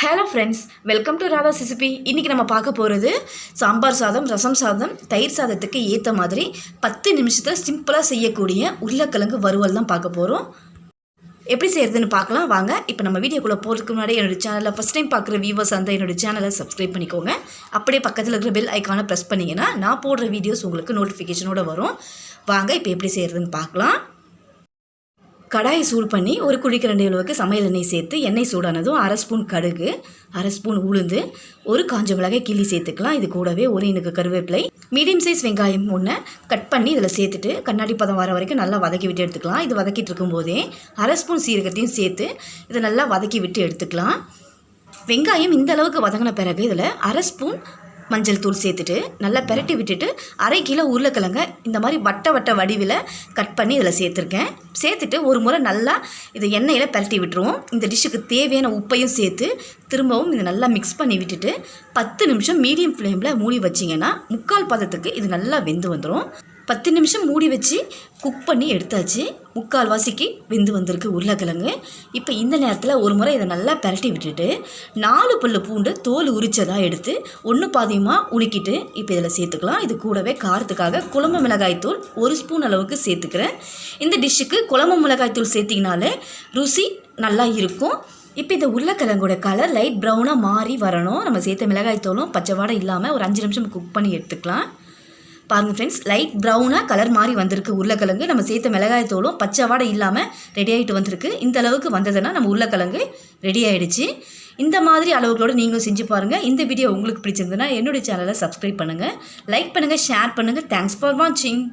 Hello friends, welcome to Radha recipe. இன்றைக்கி நம்ம பார்க்க போகிறது சாம்பார் சாதம், ரசம் சாதம், தயிர் சாதத்துக்கு ஏற்ற மாதிரி 10 நிமிஷத்தில் சிம்பிளாக செய்யக்கூடிய உருளைக்கிழங்கு வறுவல் தான் பார்க்க போகிறோம். எப்படி செய்கிறதுன்னு பார்க்கலாம் வாங்க. இப்போ நம்ம வீடியோக்குள்ளே போகிறதுக்கு முன்னாடி என்னோடய சேனலில் ஃபஸ்ட் டைம் பார்க்குற வியூவர்ஸ் அந்த என்னோடய சேனலை சப்ஸ்கிரைப் பண்ணிக்கோங்க. அப்படியே பக்கத்தில் இருக்கிற பெல் ஐக்கானை ப்ரெஸ் பண்ணிங்கன்னா நான் போடுற வீடியோஸ் உங்களுக்கு நோட்டிஃபிகேஷனோட வரும். வாங்க இப்போ எப்படி செய்கிறதுன்னு பார்க்கலாம். கடாயை சூடு பண்ணி ஒரு குழிக்கரண்டி அளவுக்கு சமையல் எண்ணெய் சேர்த்து எண்ணெய் சூடானதும் 1/2 ஸ்பூன் கடுகு, 1/2 ஸ்பூன் உளுந்து, ஒரு காஞ்ச மிளகாய் கிள்ளி சேர்த்துக்கலாம். இது கூடவே ஒரு இனுக்கு கருவேப்பிலை, மீடியம் சைஸ் வெங்காயம் 1 கட் பண்ணி இதில் சேர்த்துட்டு கண்ணாடி பதம் வர வரைக்கும் நல்லா வதக்கி விட்டு எடுத்துக்கலாம். இது வதக்கிட்டு இருக்கும்போதே 1/2 ஸ்பூன் சீரகத்தையும் சேர்த்து இதை நல்லா வதக்கி விட்டு எடுத்துக்கலாம். வெங்காயம் இந்த அளவுக்கு வதங்கின பிறகு இதில் 1/2 ஸ்பூன் மஞ்சள் தூள் சேர்த்துட்டு நல்லா பெரட்டி விட்டுட்டு 1/2 கிலோ உருளைக்கிழங்க இந்த மாதிரி வட்ட வடிவில் கட் பண்ணி இதில் சேர்த்துட்டு ஒரு முறை நல்லா இதை எண்ணெயில் பெரட்டி விட்டுருவோம். இந்த டிஷ்ஷுக்கு தேவையான உப்பையும் சேர்த்து திரும்பவும் இதை நல்லா மிக்ஸ் பண்ணி விட்டுட்டு 10 நிமிஷம் மீடியம் ஃப்ளேமில் மூடி வச்சிங்கன்னா 3/4 பதத்துக்கு இது நல்லா வெந்து வந்துடும். 10 நிமிஷம் மூடி வச்சு குக் பண்ணி எடுத்தாச்சு. 3/4 வாசிக்கு வெந்து வந்திருக்கு உருளைக்கிழங்கு. இப்போ இந்த நேரத்தில் ஒரு முறை இதை நல்லா பெரட்டி விட்டுட்டு 4 பல்லு பூண்டு தோல் உரிச்சதாக எடுத்து 1 பாதியமாக உலுக்கிட்டு இப்போ இதில் சேர்த்துக்கலாம். இது கூடவே காரத்துக்காக குழம்பு மிளகாய்த்தூள் 1 ஸ்பூன் அளவுக்கு சேர்த்துக்கிறேன். இந்த டிஷ்ஷுக்கு குழம்பு மிளகாய்த்தூள் சேர்த்திங்கனாலே ருசி நல்லா இருக்கும். இப்போ இந்த உருளைக்கிழங்கோட கலர் லைட் ப்ரௌனாக மாறி வரணும். நம்ம சேர்த்த மிளகாய்த்தூளும் பச்சை வாடை இல்லாமல் ஒரு 5 நிமிஷம் குக் பண்ணி எடுத்துக்கலாம். பாருங்கள் ஃப்ரெண்ட்ஸ், லைட் ப்ரௌனாக கலர் மாதிரி வந்திருக்கு உருளைக்கிழங்கு. நம்ம சேர்த்த மிளகாய்த்தூளும் பச்சை வாடை இல்லாமல் ரெடி ஆகிட்டு வந்திருக்கு. இந்த அளவுக்கு வந்ததுன்னா நம்ம உருளைக்கிழங்கு ரெடி ஆகிடுச்சு. இந்த மாதிரி அளவுகளோடு நீங்களும் செஞ்சு பாருங்கள். இந்த வீடியோ உங்களுக்கு பிடிச்சிருந்ததுன்னா என்னுடைய சேனலை சப்ஸ்கிரைப் பண்ணுங்கள், லைக் பண்ணுங்கள், ஷேர் பண்ணுங்கள். தேங்க்ஸ் ஃபார் வாட்சிங்.